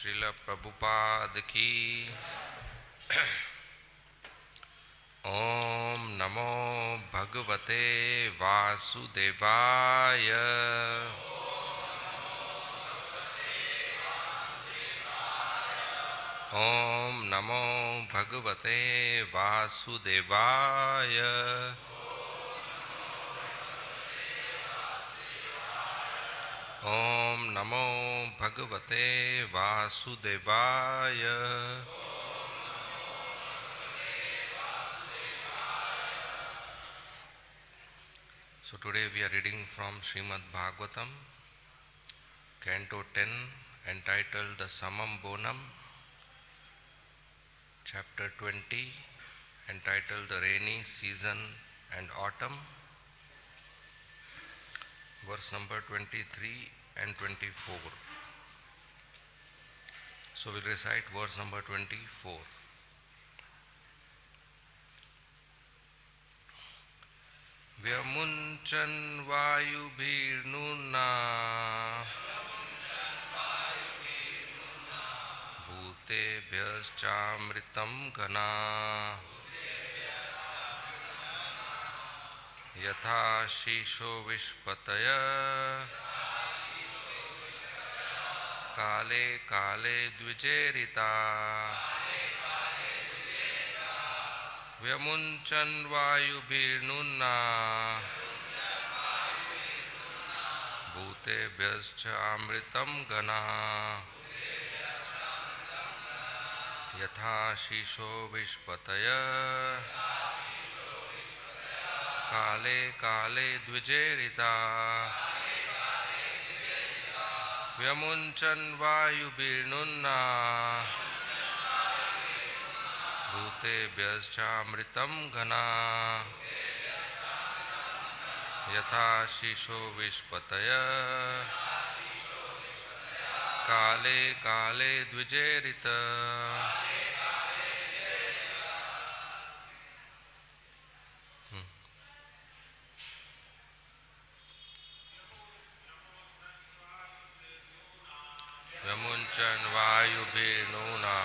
श्रील प्रभुपाद की। ओम नमो भगवते वासुदेवाय। ओम नमो भगवते वासुदेवाय। ओम नमो भगवते वासुदेवाय। So today we are reading from Srimad Bhagavatam, Canto 10, entitled The Samam Bonam, Chapter 20, entitled The Rainy Season and Autumn, verse number 23 and 24. So we'll recite verse number 24. Vyamunchan vayubhirnuna bhutebhyaschamritam gana yatha shisho vishpataya kale kale dvijerita. Vyamunchan vayubhirnuna bhutebhyascha amritam gana yatha shisho vishpataya kale kale dvijerita. Vyamunchan vayubhirnuna bhutebhyascha amritam gana yatha shisho vishpataya kale kale dvijerita. Vyamunchan vayubhirnuna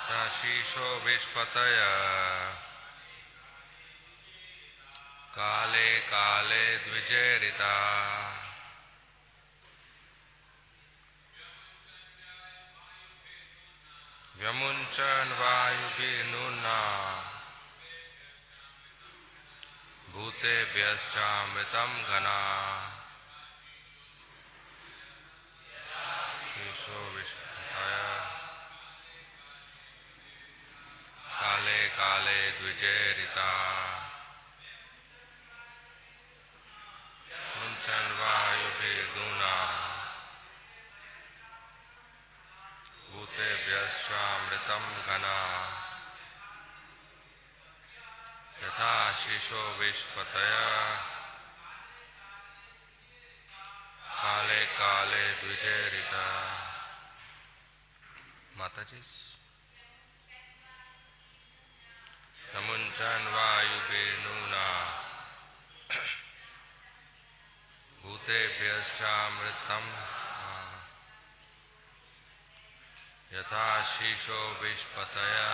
Tashisho Vishpataya Kale Kale Dvijerita. Vyamunchan Vayubhinuna Bhutebhyaschamritam Gana Shisho Vishpataya Kale Kale Dvijerita. Vyamunchan Vayubhinuna Bhutebhyaschamritam Gana yatha shisho vishpataya kale kale dvijerita. Matajis. Vyamunchan vayubhinuna bhutebhyaschamritam yatha shisho vishpataya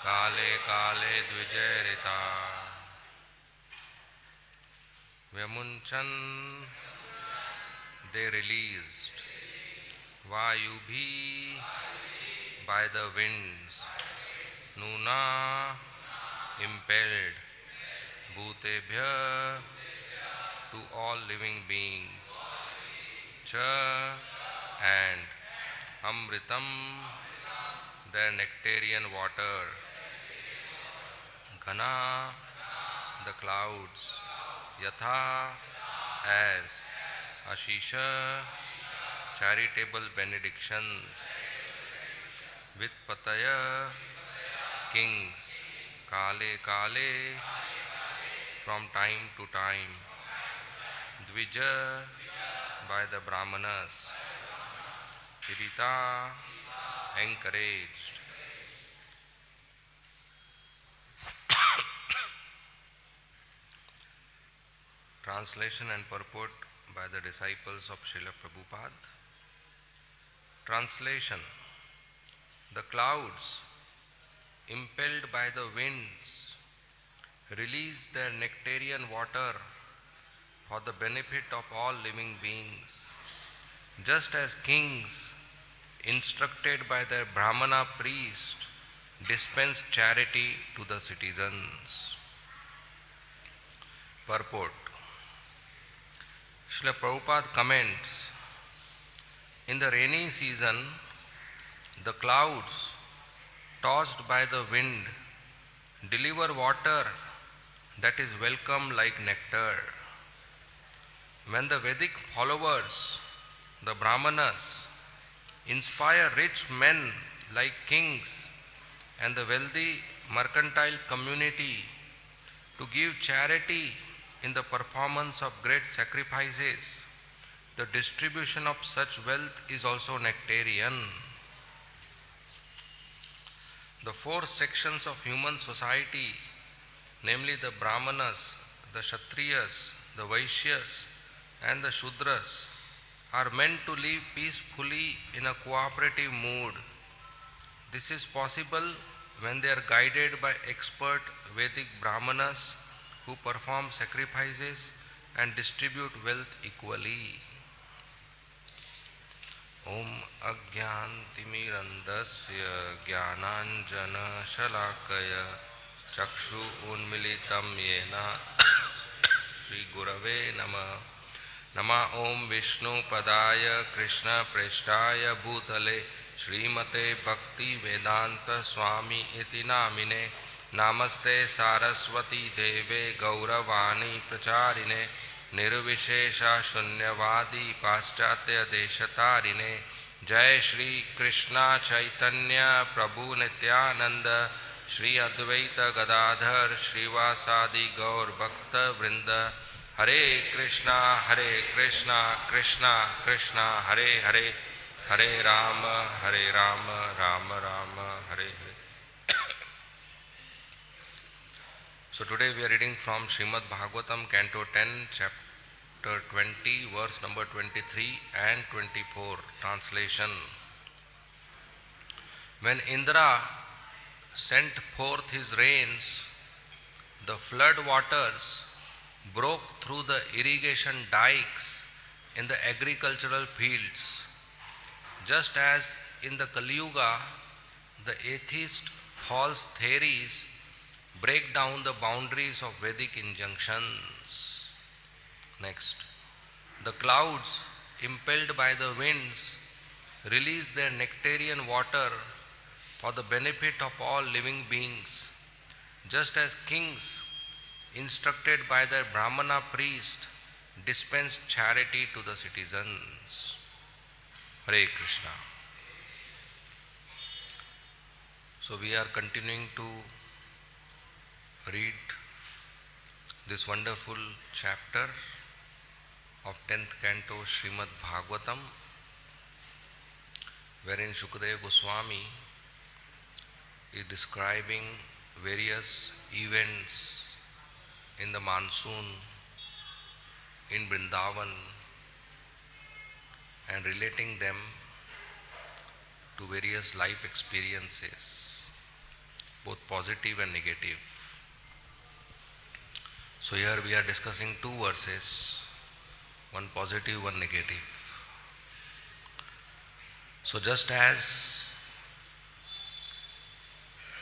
kale kale dvijerita. Vyamunchan, they released, Vayubhi, by the winds, Nuna, impelled, Bhutebhya, to all living beings, Cha, and Amritam, their nectarian water, Ghana, the clouds, Yatha, as, Ashisha, charitable benedictions, Vitpataya, kings, Kale Kale, from time to time, Dvija, by the Brahmanas, Pirita, encouraged. Translation and purport by the disciples of Srila Prabhupada. Translation. The clouds, impelled by the winds, release their nectarian water for the benefit of all living beings, just as kings, instructed by their Brahmana priest, dispense charity to the citizens. Purport. Srila Prabhupada comments, in the rainy season, the clouds, tossed by the wind, deliver water that is welcome like nectar. When the Vedic followers, the Brahmanas, inspire rich men like kings and the wealthy mercantile community to give charity in the performance of great sacrifices, the distribution of such wealth is also nectarian. The four sections of human society, namely the Brahmanas, the Kshatriyas, the Vaishyas, and the Shudras, are meant to live peacefully in a cooperative mood. This is possible when they are guided by expert Vedic Brahmanas who perform sacrifices and distribute wealth equally. Om Ajnantimirandasya Jnananjana Shalakaya Chakshu Unmilitam Yena Shri Gurave Nama Nama Om Vishnu Padaya Krishna Preshtaya Bhutale Srimate Bhakti Vedanta Swami Iti Namine Namaste Saraswati Deve Gauravani Pracharine Nirvishesha Shunyavadi Paschatya Deshatarine Jai Shri Krishna Chaitanya Prabhu Nityananda Shri Advaita Gadadhar Srivasadi Gaur Bhakta Vrinda Hare Krishna Krishna Krishna Hare Hare Hare Rama Rama Rama Hare Hare. So today we are reading from Srimad Bhagavatam, Canto 10, Chapter 20, verse number 23 and 24. Translation. When Indra sent forth his rains, the flood waters broke through the irrigation dikes in the agricultural fields. Just as in the Kali Yuga, the atheist false theories break down the boundaries of Vedic injunctions. Next. The clouds, impelled by the winds, release their nectarian water for the benefit of all living beings, just as kings, instructed by their Brahmana priest, dispense charity to the citizens. Hare Krishna. So we are continuing to read this wonderful chapter of 10th canto Srimad Bhagavatam, wherein Shukadeva Goswami is describing various events in the monsoon in Vrindavan and relating them to various life experiences, both positive and negative. So here we are discussing two verses, one positive, one negative. So just as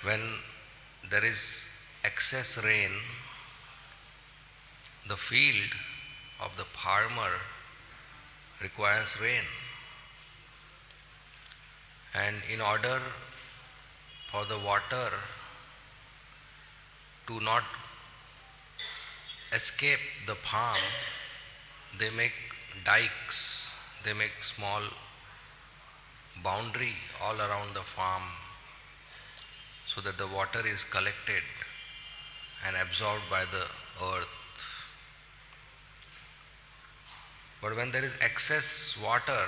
when there is excess rain, the field of the farmer requires rain, and in order for the water to not escape the farm, they make dikes, they make small boundary all around the farm so that the water is collected and absorbed by the earth. But when there is excess water,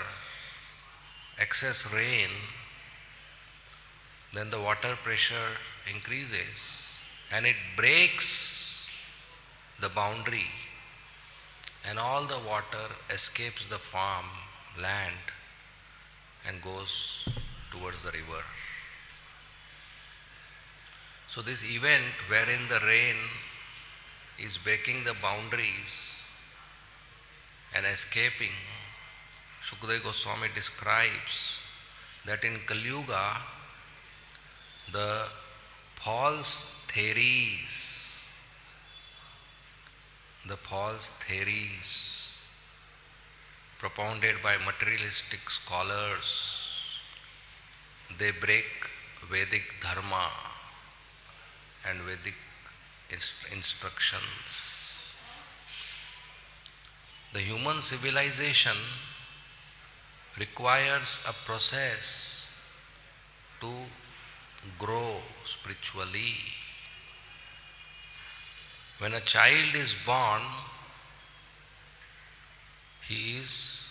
excess rain, then the water pressure increases and it breaks the boundary and all the water escapes the farm land and goes towards the river. So this event wherein the rain is breaking the boundaries and escaping, Shukadeva Goswami describes that in Kali Yuga, the false theories propounded by materialistic scholars, they break Vedic dharma and Vedic instructions. The human civilization requires a process to grow spiritually. When a child is born, he is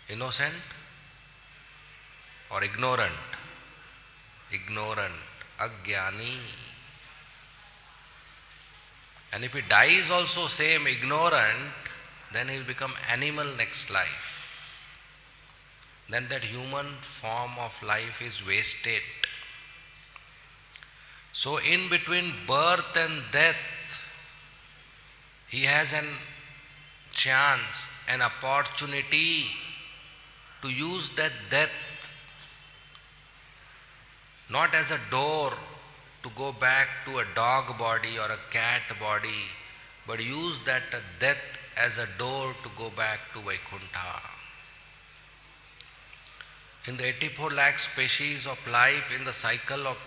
innocent or ignorant? Ignorant, agyani. And if he dies also same ignorant, then he will become animal next life. Then that human form of life is wasted. So in between birth and death, he has an chance, an opportunity to use that death not as a door to go back to a dog body or a cat body, but use that death as a door to go back to Vaikuntha. In the 84 lakh species of life, in the cycle of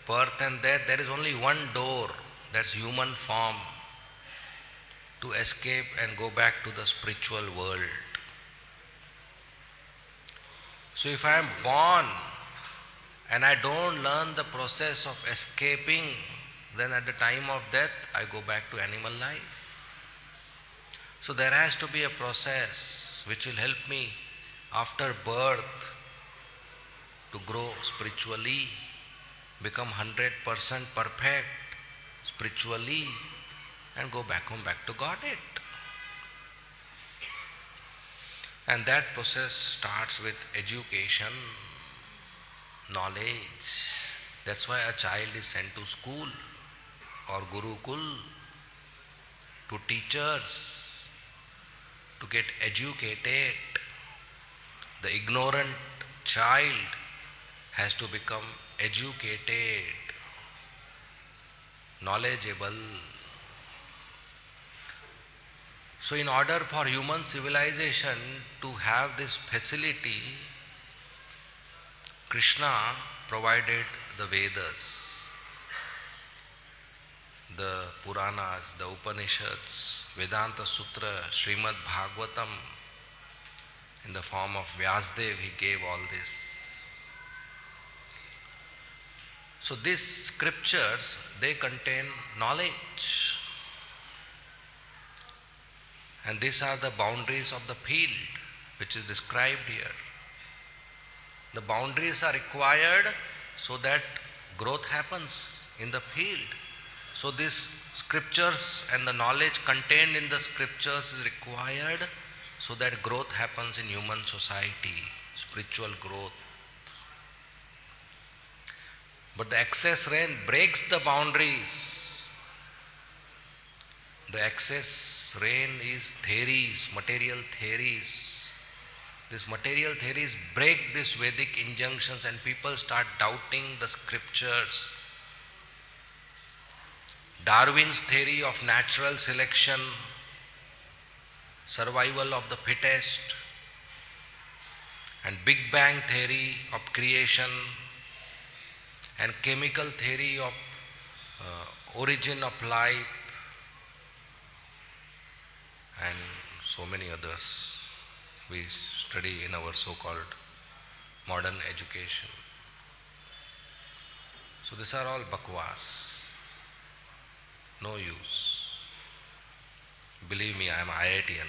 birth and death, there is only one door, that's human form, to escape and go back to the spiritual world. So if I am born and I don't learn the process of escaping, then at the time of death I go back to animal life. So there has to be a process which will help me after birth to grow spiritually, become 100% perfect spiritually, and go back home, back to Godhead. And that process starts with education, knowledge. That's why a child is sent to school or Gurukul, to teachers, to get educated. The ignorant child has to become educated, knowledgeable. So in order for human civilization to have this facility, Krishna provided the Vedas, the Puranas, the Upanishads, Vedanta Sutra, Srimad Bhagavatam. In the form of Vyasdev, he gave all this. So these scriptures, they contain knowledge. And these are the boundaries of the field which is described here. The boundaries are required so that growth happens in the field. So these scriptures and the knowledge contained in the scriptures is required so that growth happens in human society, spiritual growth. But the excess rain breaks the boundaries. The excess rain is theories, material theories. These material theories break these Vedic injunctions and people start doubting the scriptures. Darwin's theory of natural selection, survival of the fittest, and Big Bang theory of creation, and chemical theory of origin of life, and so many others we study in our so-called modern education. So these are all bakwas, no use. Believe me, I am IITian.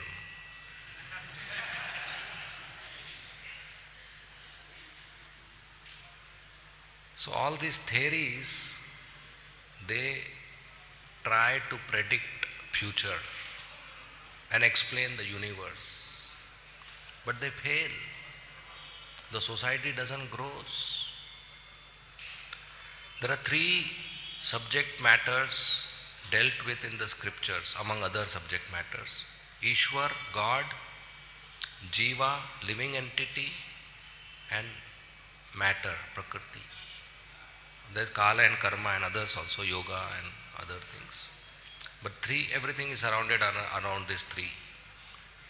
So all these theories, they try to predict future and explain the universe. But they fail. The society doesn't grow. There are three subject matters dealt with in the scriptures, among other subject matters. Ishwar, God, Jiva, living entity, and matter, Prakriti. There's Kala and Karma and others also, Yoga and other things. But everything is surrounded around these three.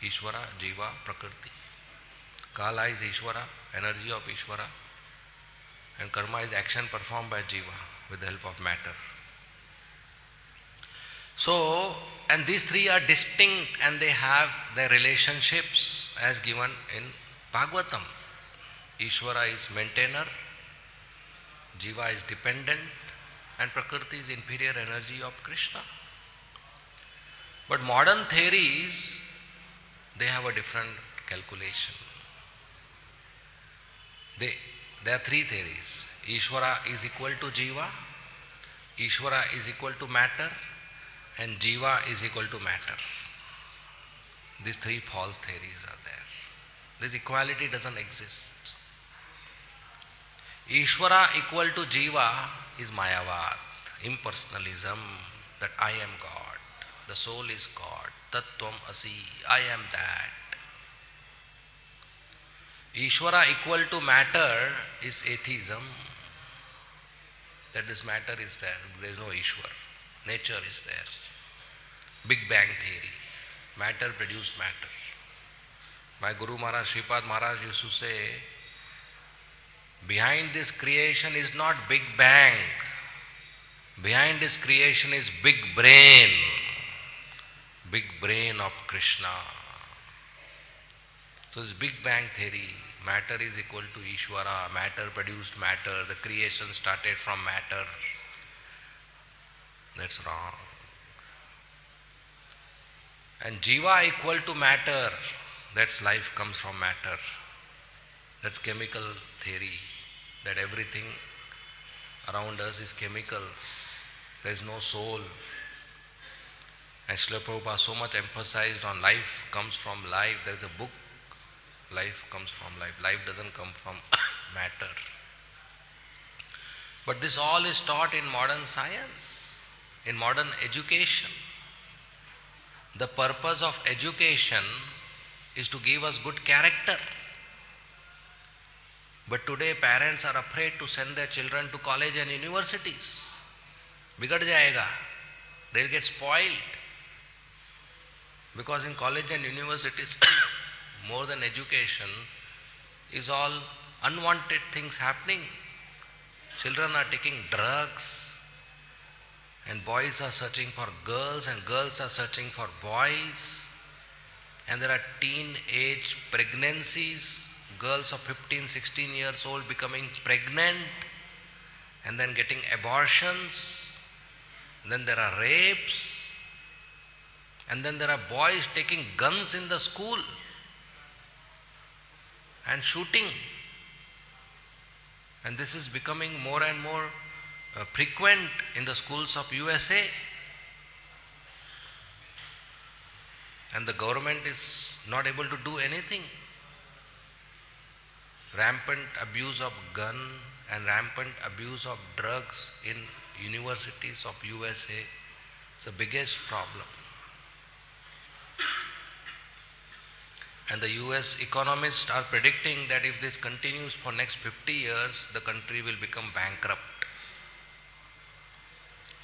Ishvara, Jiva, Prakriti. Kala is Ishvara, energy of Ishvara, and Karma is action performed by Jiva with the help of matter. So, and these three are distinct and they have their relationships as given in Bhagavatam. Ishvara is maintainer, Jiva is dependent, and Prakriti is inferior energy of Krishna. But modern theories, they have a different calculation. There are three theories. Ishvara is equal to Jiva, Ishvara is equal to matter, and Jiva is equal to matter. These three false theories are there. This equality doesn't exist. Ishvara equal to Jiva is Mayavad, impersonalism, that I am God, the soul is God, Tattvam Asi, I am that. Ishvara equal to matter is atheism, that this matter is there, there is no Ishwar, nature is there. Big Bang theory, matter produced matter. My Guru Maharaj, Sripad Maharaj used to say, behind this creation is not Big Bang, behind this creation is big brain of Krishna. So this Big Bang theory, matter is equal to Ishvara, matter produced matter, the creation started from matter. That's wrong. And Jiva equal to matter, that's life comes from matter. That's chemical theory, that everything around us is chemicals. There is no soul. And Srila Prabhupada so much emphasized on life comes from life. There is a book, life comes from life. Life doesn't come from matter. But this all is taught in modern science, in modern education. The purpose of education is to give us good character. But today parents are afraid to send their children to college and universities. Bigad jayega. They'll get spoiled. Because in college and universities, more than education, is all unwanted things happening. Children are taking drugs, and boys are searching for girls, and girls are searching for boys, and there are teenage pregnancies, girls of 15, 16 years old becoming pregnant, and then getting abortions, then there are rapes, and then there are boys taking guns in the school and shooting. And this is becoming more and more frequent in the schools of USA. And the government is not able to do anything. Rampant abuse of gun and rampant abuse of drugs in universities of USA is the biggest problem. And the US economists are predicting that if this continues for next 50 years, the country will become bankrupt.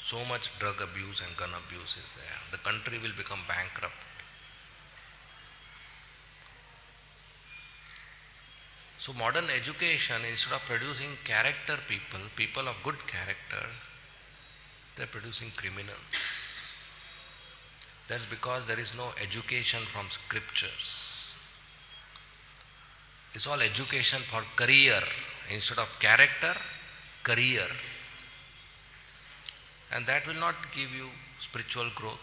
So much drug abuse and gun abuse is there. The country will become bankrupt. So modern education, instead of producing character people, people of good character, they are producing criminals. That's because there is no education from scriptures. It's all education for career. Instead of character, career. And that will not give you spiritual growth.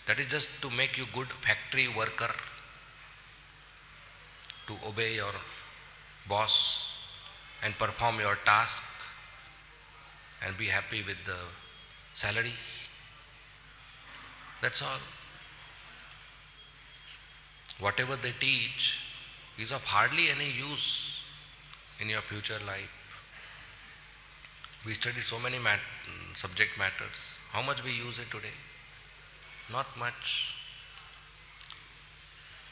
That is just to make you good factory worker, to obey your boss and perform your task and be happy with the salary. That's all. whatever they teach is of hardly any use in your future life. We studied so many subject matters. How much we use it today? Not much.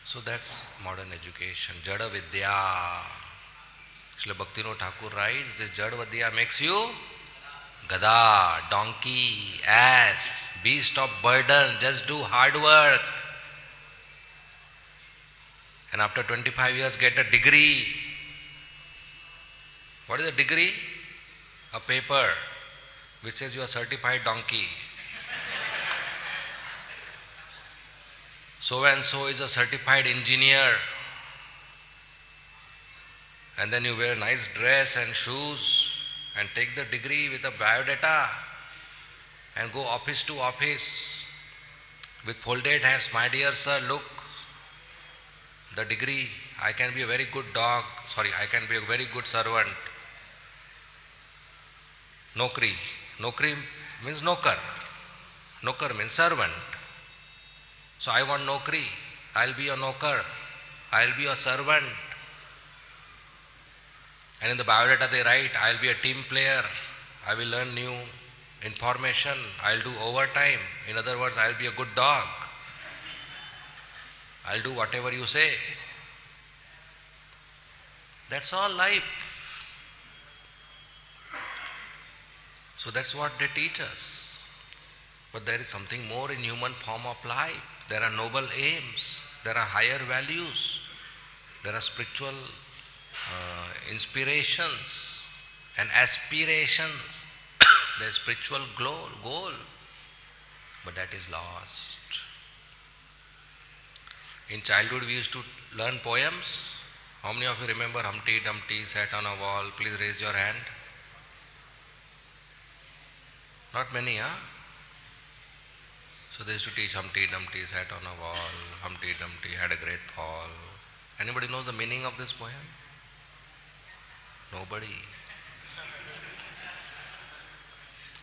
So that's modern education. Jada Vidya. Srila Bhaktivinoda Thakur writes, this Jada Vidya makes you gada, donkey, ass, beast of burden. Just do hard work. And after 25 years get a degree. What is a degree? A paper which says you are certified donkey. So and so is a certified engineer. And then you wear nice dress and shoes and take the degree with a biodata and go office to office with folded hands. My dear sir, look, the degree, I can be a very good dog, I can be a very good servant. Nokri. Nokri means nokar. Nokar means servant. So I want nokri. I'll be a nokar. I'll be a servant. And in the biodata they write, I'll be a team player. I will learn new information. I'll do overtime. In other words, I'll be a good dog. I'll do whatever you say. That's all life. So that's what they teach us. But there is something more in human form of life. There are noble aims. There are higher values. There are spiritual inspirations and aspirations. There is spiritual goal. But that is lost. In childhood we used to learn poems. How many of you remember Humpty Dumpty sat on a wall? Please raise your hand. Not many, huh? So they used to teach Humpty Dumpty sat on a wall, Humpty Dumpty had a great fall. Anybody knows the meaning of this poem? Nobody.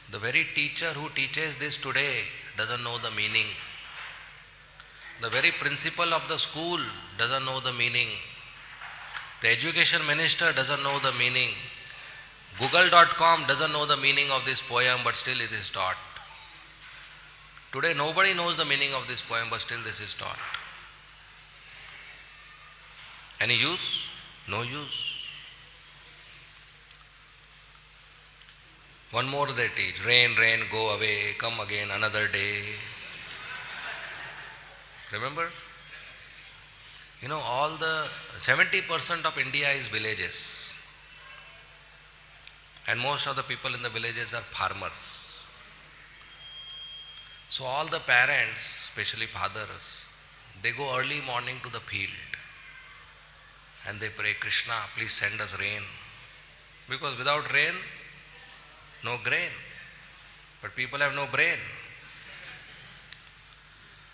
The very teacher who teaches this today doesn't know the meaning. The very principal of the school doesn't know the meaning. The education minister doesn't know the meaning. Google.com doesn't know the meaning of this poem, but still it is taught. Today nobody knows the meaning of this poem, but still this is taught. Any use? No use. One more they teach. Rain, rain, go away, come again another day. Remember? You know, all the 70% of India is villages. And most of the people in the villages are farmers. So all the parents, especially fathers, they go early morning to the field and they pray, Krishna, please send us rain. Because without rain, no grain. But people have no brain.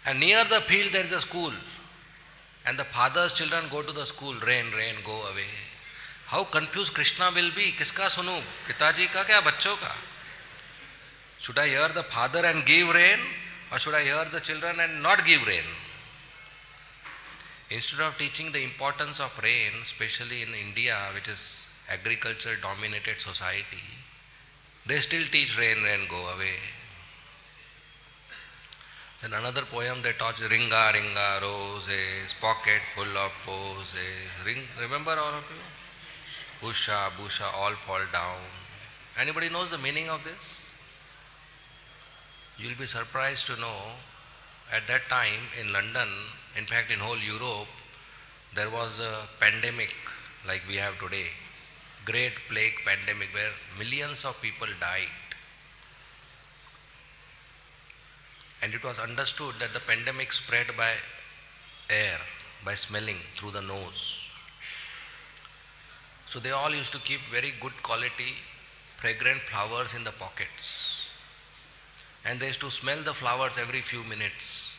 And near the field there is a school. And the father's children go to the school, rain, rain, go away. How confused Krishna will be. Kiska sunu? Pitaji ka kya bachcho ka? Should I hear the father and give rain? Or should I hear the children and not give rain? Instead of teaching the importance of rain, especially in India, which is agriculture dominated society, they still teach rain, rain, go away. Then another poem they taught, Ringa, Ringa, roses, pocket full of posies. Remember all of you? Busha, busha, all fall down. Anybody knows the meaning of this? You will be surprised to know, at that time in London, in fact in whole Europe, there was a pandemic like we have today. Great plague pandemic where millions of people died. And it was understood that the pandemic spread by air, by smelling through the nose. So they all used to keep very good quality, fragrant flowers in the pockets. And they used to smell the flowers every few minutes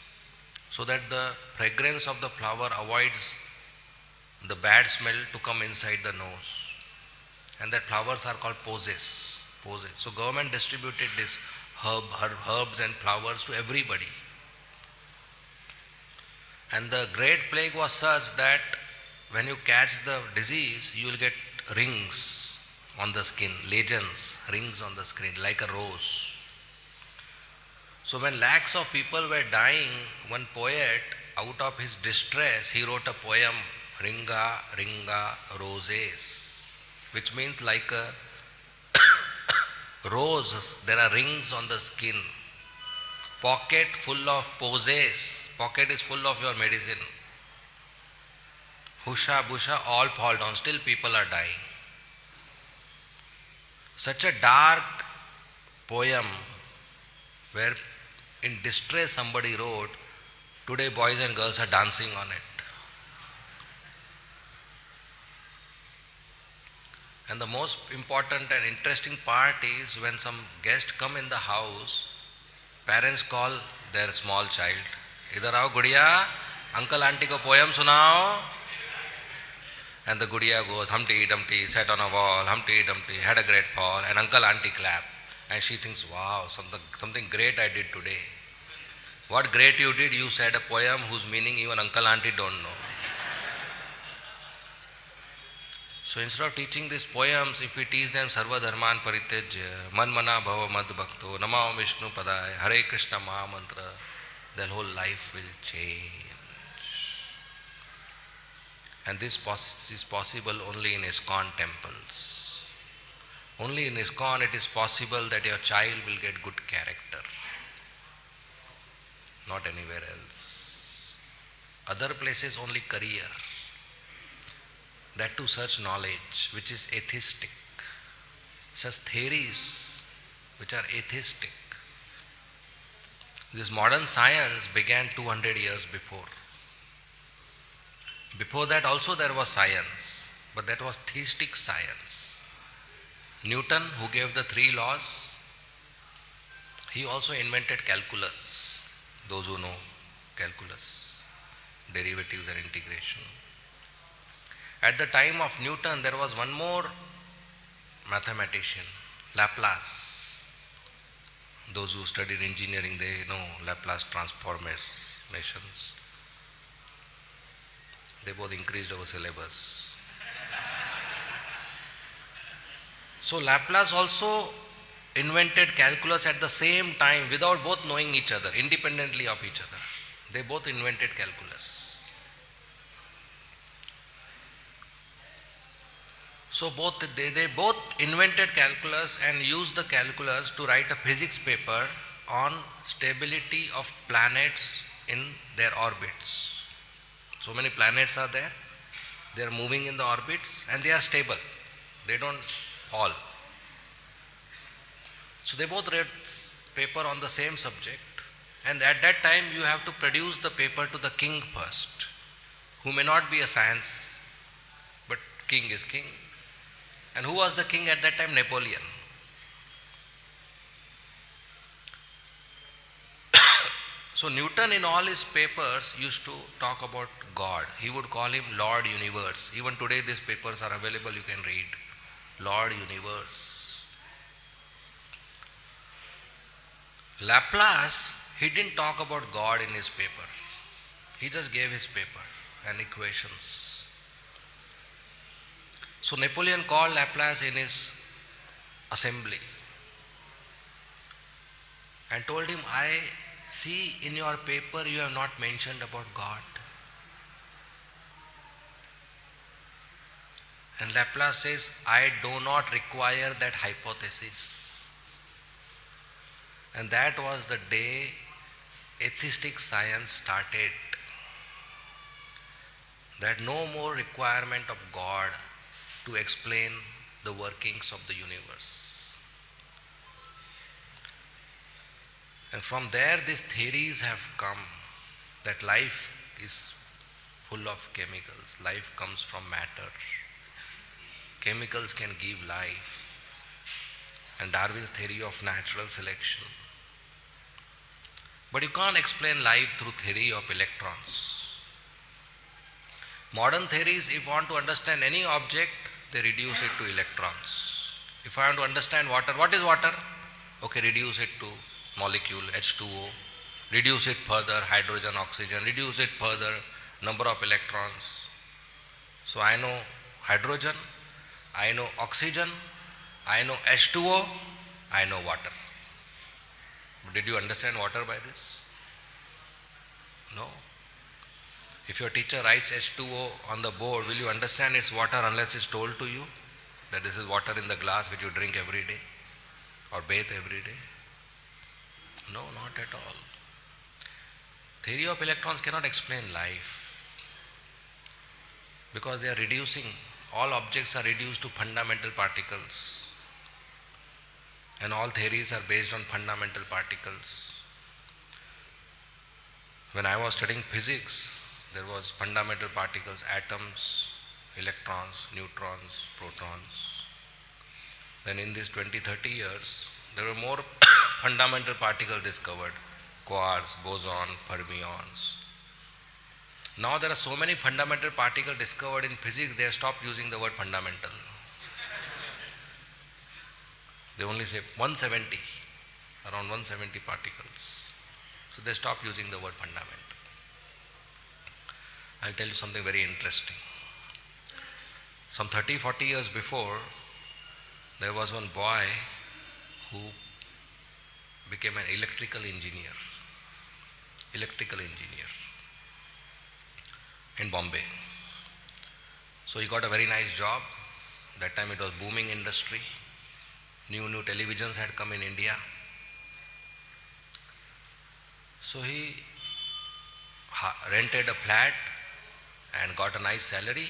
so that the fragrance of the flower avoids the bad smell to come inside the nose. And that flowers are called posies. So government distributed this herbs and flowers to everybody. And the great plague was such that when you catch the disease, you will get rings on the skin, legends, rings on the skin, like a rose. So when lakhs of people were dying, one poet, out of his distress, he wrote a poem, Ringa, Ringa, Roses, which means like a rose, there are rings on the skin. Pocket full of poses, pocket is full of your medicine. Husha, busha, all fall down, still people are dying. Such a dark poem where in distress somebody wrote, today boys and girls are dancing on it. And the most important and interesting part is when some guest come in the house, parents call their small child, idhar aao gudiya, uncle auntie ko poem sunao. And the gudiya goes, Humpty Dumpty sat on a wall, Humpty Dumpty had a great fall, and uncle auntie clap. And she thinks, wow, something great I did today. What great you did? You said a poem whose meaning even uncle auntie don't know. So instead of teaching these poems, if we teach them Sarva Dharman Paritejya, Man Mana Bhava Mad Bhakto, Namao Vishnu Padaya, Hare Krishna Maha Mantra, their whole life will change. And this is possible only in ISKCON temples. Only in ISKCON it is possible that your child will get good character. Not anywhere else. Other places only career. That too such knowledge which is atheistic. Such theories which are atheistic. This modern science began 200 years before. Before that also there was science, but that was theistic science. Newton, who gave the 3 laws, he also invented calculus. Those who know calculus, derivatives and integration. At the time of Newton, there was one more mathematician, Laplace. Those who studied engineering, they know Laplace transformations. They both increased our syllabus. So Laplace also invented calculus at the same time without both knowing each other, independently of each other. They both invented calculus. So they both invented calculus and used the calculus to write a physics paper on stability of planets in their orbits. So many planets are there, they are moving in the orbits and they are stable, they don't fall. So they both read paper on the same subject, and at that time you have to produce the paper to the king first, who may not be a science, but king is king. And who was the king at that time? Napoleon. So Newton in all his papers used to talk about God. He would call him Lord Universe. Even today these papers are available, you can read. Lord Universe. Laplace, he didn't talk about God in his paper. He just gave his paper and equations. So Napoleon called Laplace in his assembly and told him, I see in your paper you have not mentioned about God. And Laplace says, I do not require that hypothesis. And that was the day atheistic science started. That no more requirement of God to explain the workings of the universe. And from there these theories have come that life is full of chemicals. Life comes from matter. Chemicals can give life. And Darwin's theory of natural selection. But you can't explain life through theory of electrons. Modern theories, if you want to understand any object, they reduce it to electrons. If I want to understand water, what is water? Okay, reduce it to molecule H2O. reduce it further, hydrogen, oxygen, reduce it further, number of electrons. So I know hydrogen, I know oxygen, I know H2O, I know water. Did you understand water by this? No. If your teacher writes H2O on the board, will you understand it's water unless it's told to you that this is water in the glass which you drink every day or bathe every day? No, not at all. Theory of electrons cannot explain life because they are reducing, all objects are reduced to fundamental particles and all theories are based on fundamental particles. When I was studying physics, there was fundamental particles, atoms, electrons, neutrons, protons. Then in these 20-30 years, there were more fundamental particles discovered, quarks, boson, fermions. Now there are so many fundamental particles discovered in physics, they have stopped using the word fundamental. They only say 170, around 170 particles. So they stopped using the word fundamental. I'll tell you something very interesting. Some 30-40 years before, there was one boy who became an electrical engineer in Bombay. So he got a very nice job. That time it was booming industry. New televisions had come in India. So he rented a flat and got a nice salary.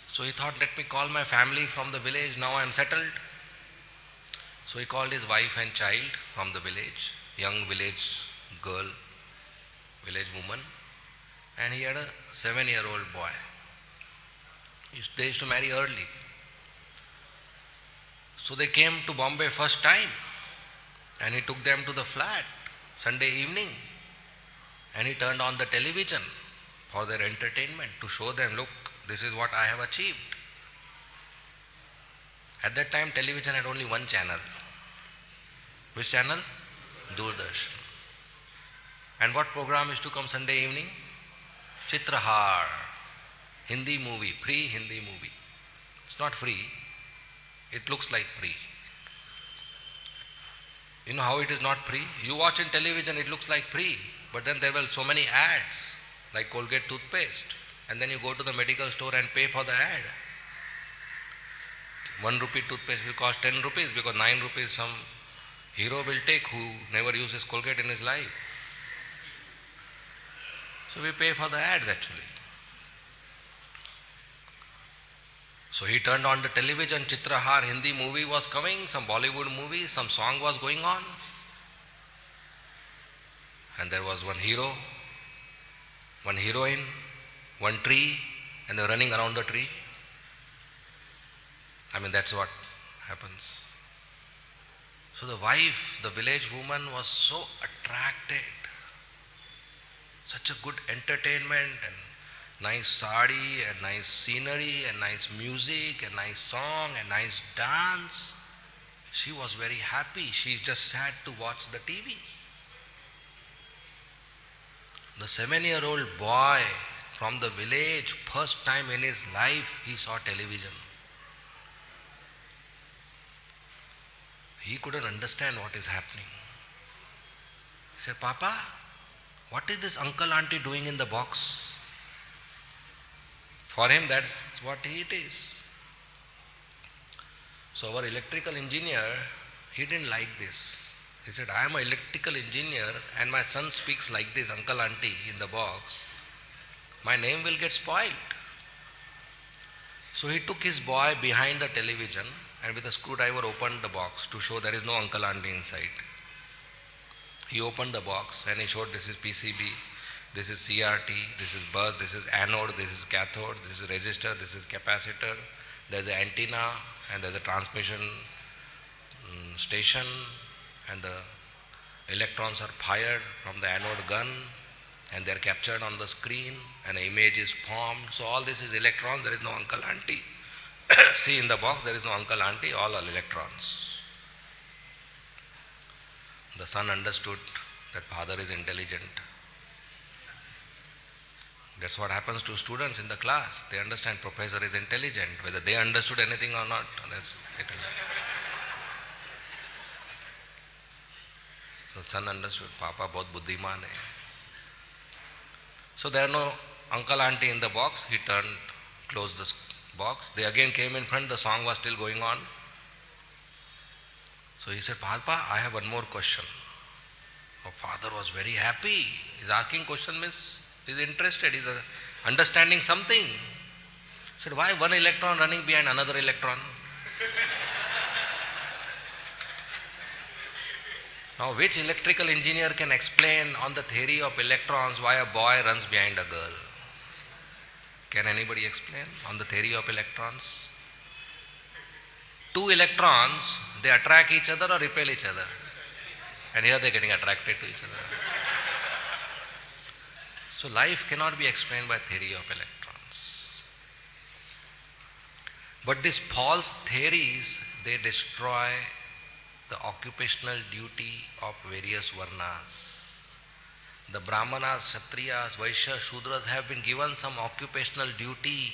So he thought, let me call my family from the village, now I am settled. So he called his wife and child from the village, young village girl, village woman, and he had a 7-year-old boy. They used to marry early. So they came to Bombay first time and he took them to the flat Sunday evening and he turned on the television for their entertainment to show them, look, this is what I have achieved. At that time television had only one channel. Which channel? Darshan. And what program is to come Sunday evening? Chitrahar, Hindi movie, free Hindi movie. It's not free, it looks like free. You know how it is not free? You watch in television, it looks like free, but then there were so many ads, like Colgate toothpaste, and then you go to the medical store and pay for the ad. 1 rupee toothpaste will cost 10 rupees because 9 rupees some hero will take who never uses Colgate in his life. So we pay for the ads actually. So he turned on the television, Chitrahar, Hindi movie was coming, some Bollywood movie, some song was going on. And there was one hero, one heroine, one tree, and they were running around the tree. I mean, that's what happens. So the wife, the village woman, was so attracted. Such a good entertainment and nice sari and nice scenery and nice music and nice song and nice dance. She was very happy. She just sat to watch the TV. The 7-year-old boy from the village, first time in his life he saw television. He couldn't understand what is happening. He said, Papa, what is this uncle auntie doing in the box? For him, that's what it is. So our electrical engineer, he didn't like this. He said, I am an electrical engineer and my son speaks like this, uncle auntie in the box. My name will get spoiled. So he took his boy behind the television and with a screwdriver opened the box to show there is no uncle auntie inside. He opened the box and he showed this is PCB, this is CRT, this is bus, this is anode, this is cathode, this is resistor, this is capacitor, there's an antenna and there's a transmission station and the electrons are fired from the anode gun and they're captured on the screen and an image is formed. So all this is electrons, there is no uncle auntie. See in the box there is no uncle auntie, all are electrons. The son understood that father is intelligent. That's what happens to students in the class. They understand professor is intelligent. Whether they understood anything or not, that's it. So son understood, Papa bahut buddhiman hai. So there are no uncle, auntie in the box. He turned, closed the box. They again came in front. The song was still going on. So he said, Papa, I have one more question. Our father was very happy. He's asking question means he's interested. He's understanding something. He said, why one electron running behind another electron? Now, which electrical engineer can explain on the theory of electrons why a boy runs behind a girl? Can anybody explain on the theory of electrons? Two electrons, they attract each other or repel each other? And here they are getting attracted to each other. So life cannot be explained by theory of electrons. But these false theories, they destroy the occupational duty of various varnas. The Brahmanas, Kshatriyas, Vaishyas, Shudras have been given some occupational duty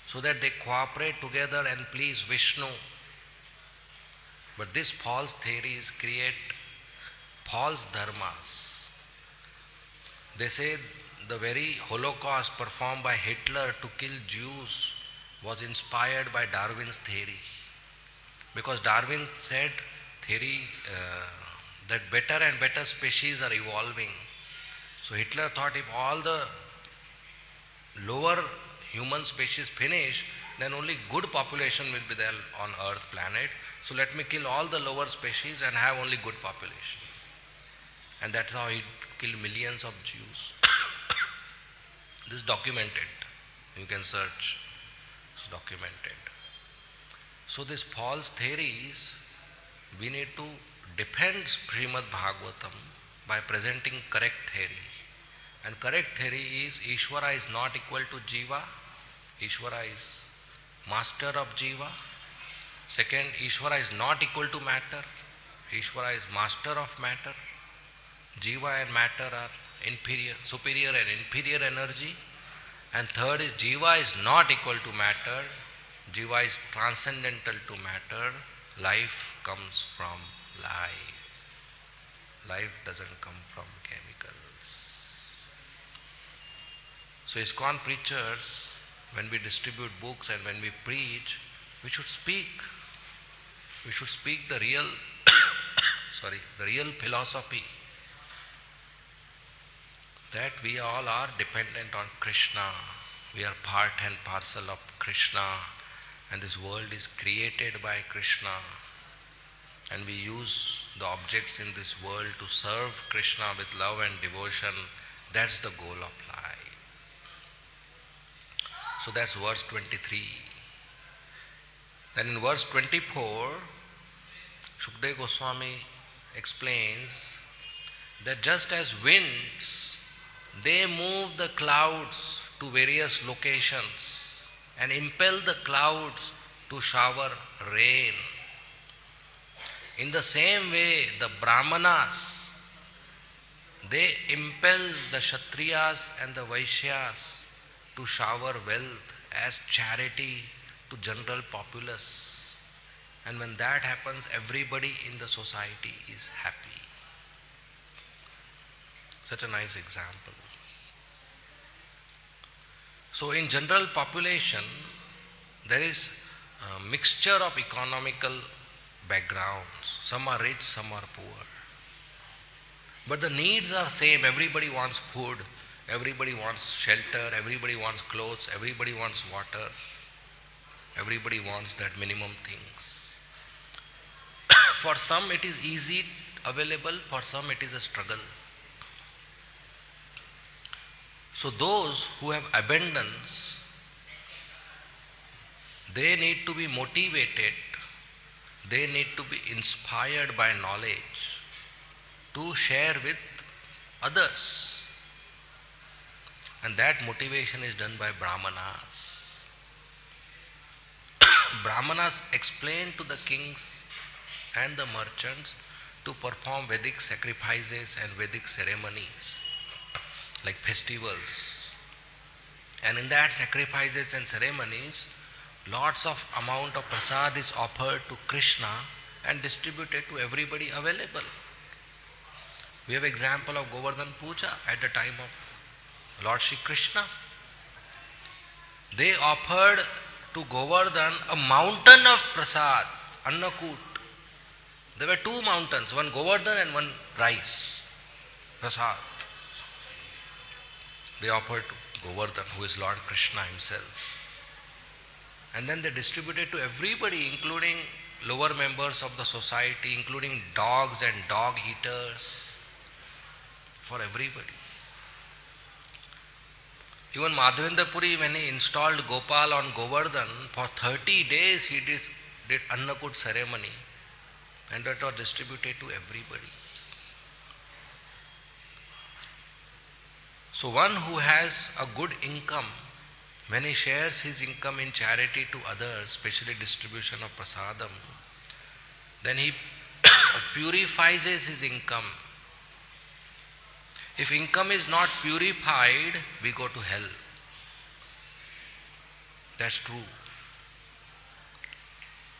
so that they cooperate together and please Vishnu. But these false theories create false dharmas. They say the very Holocaust performed by Hitler to kill Jews was inspired by Darwin's theory. Because Darwin said that better and better species are evolving. So Hitler thought if all the lower human species finish, then only good population will be there on Earth planet. So let me kill all the lower species and have only good population. And that's how he killed millions of Jews. This is documented. You can search. It's documented. So these false theories, we need to defend Srimad Bhagavatam by presenting correct theory. And correct theory is Ishvara is not equal to Jiva. Ishvara is master of Jiva. Second, Ishvara is not equal to matter. Ishvara is master of matter. Jiva and matter are superior and inferior energy. And third is Jiva is not equal to matter. Jiva is transcendental to matter. Life comes from life. Life doesn't come from chemicals. So ISKCON preachers, when we distribute books and when we preach, we should speak. We should speak the real the real philosophy. That we all are dependent on Krishna. We are part and parcel of Krishna. And this world is created by Krishna. And we use the objects in this world to serve Krishna with love and devotion. That's the goal of life. So that's verse 23. Then in verse 24, Shukdev Goswami explains that just as winds, they move the clouds to various locations and impel the clouds to shower rain. In the same way, the Brahmanas, they impel the Kshatriyas and the Vaishyas to shower wealth as charity to general populace. And when that happens, everybody in the society is happy. Such a nice example. So in general population, there is a mixture of economical backgrounds. Some are rich, some are poor. But the needs are same. Everybody wants food, everybody wants shelter, everybody wants clothes, everybody wants water, everybody wants that minimum things. For some it is easy available, for some it is a struggle. So those who have abundance, they need to be motivated, they need to be inspired by knowledge to share with others. And that motivation is done by Brahmanas. Brahmanas explain to the kings and the merchants to perform Vedic sacrifices and Vedic ceremonies, like festivals. And in that sacrifices and ceremonies, lots of amount of prasad is offered to Krishna and distributed to everybody available. We have example of Govardhana Puja at the time of Lord Shri Krishna. They offered to Govardhan a mountain of prasad, Annakut. There were two mountains, one Govardhan and one rice, prasad. They offered to Govardhan, who is Lord Krishna himself. And then they distributed to everybody, including lower members of the society, including dogs and dog eaters, for everybody. Even Madhavendra Puri, when he installed Gopal on Govardhan, for 30 days he did Annakut ceremony, and that was distributed to everybody. So one who has a good income, when he shares his income in charity to others, especially distribution of prasadam, then he purifies his income. If income is not purified, we go to hell. That's true.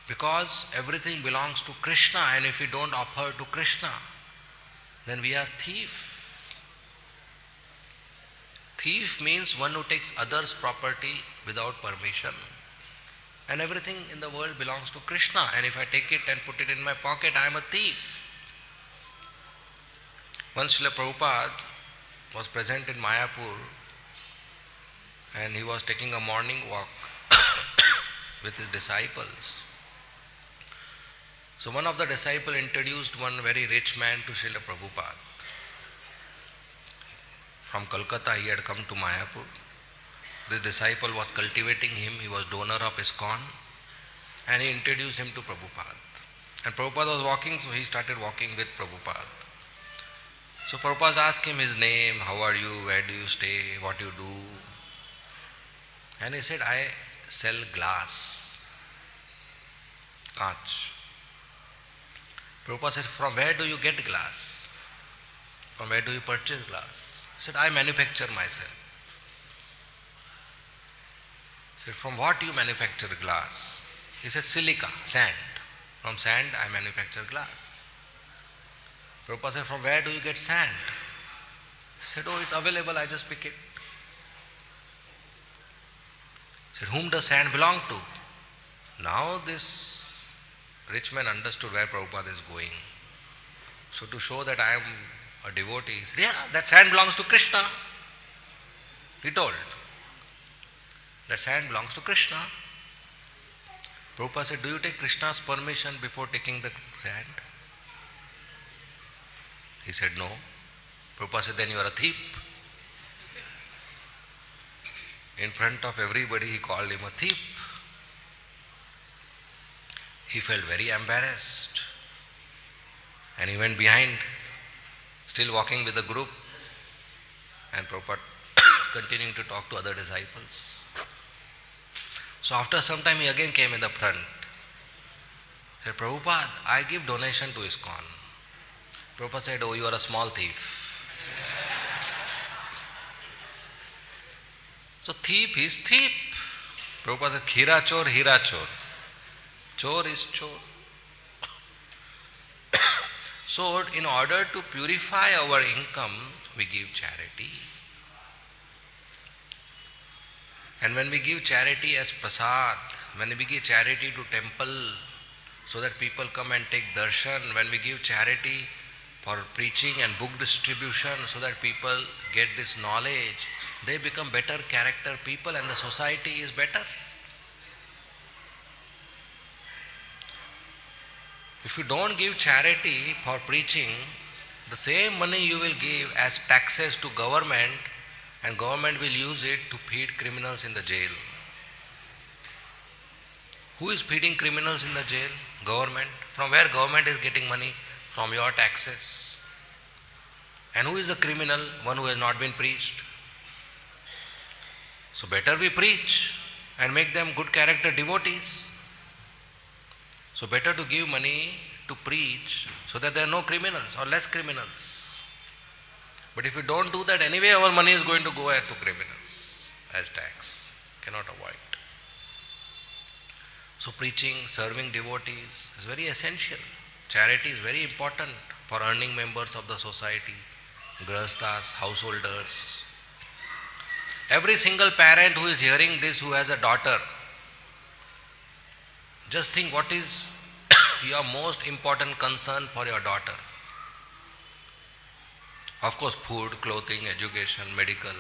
Because everything belongs to Krishna, and if we don't offer to Krishna, then we are thief. Thief means one who takes others' property without permission. And everything in the world belongs to Krishna, and if I take it and put it in my pocket, I am a thief. Once Srila Prabhupada was present in Mayapur, and he was taking a morning walk with his disciples. So one of the disciples introduced one very rich man to Srila Prabhupada. From Kolkata he had come to Mayapur. This disciple was cultivating him, he was donor of ISKCON, and he introduced him to Prabhupada. And Prabhupada was walking, so he started walking with Prabhupada. So Prabhupada asked him his name, how are you, where do you stay, what you do. And he said, I sell glass, kaach. Prabhupada said, from where do you get glass? From where do you purchase glass? He said, I manufacture myself. He said, from what do you manufacture glass? He said, silica, sand. From sand I manufacture glass. Prabhupada said, from where do you get sand? He said, oh, it's available, I just pick it. He said, whom does sand belong to? Now this rich man understood where Prabhupada is going. So to show that I am a devotee, he said, yeah, that sand belongs to Krishna. He told. That sand belongs to Krishna. Prabhupada said, do you take Krishna's permission before taking the sand? He said, no. Prabhupada said, then you are a thief. In front of everybody he called him a thief. He felt very embarrassed. And he went behind, still walking with the group. And Prabhupada continuing to talk to other disciples. So after some time he again came in the front. Said, Prabhupada, I give donation to ISKCON. Prabhupada said, oh, you are a small thief. So thief is thief. Prabhupada said, Khira chor, hira chor. Chor is chor. So in order to purify our income, we give charity. And when we give charity as prasad, when we give charity to temple so that people come and take darshan, when we give charity for preaching and book distribution so that people get this knowledge, they become better character people and the society is better. If you don't give charity for preaching, the same money you will give as taxes to government, and government will use it to feed criminals in the jail. Who is feeding criminals in the jail? Government. From where government is getting money? From your taxes. And who is the criminal? One who has not been preached. So better we preach and make them good character devotees. So better to give money to preach so that there are no criminals or less criminals. But if we don't do that, anyway our money is going to go to criminals as tax. Cannot avoid. So preaching, serving devotees is very essential. Charity is very important for earning members of the society, grahasthas, householders. Every single parent who is hearing this, who has a daughter, just think what is your most important concern for your daughter. Of course, food, clothing, education, medical.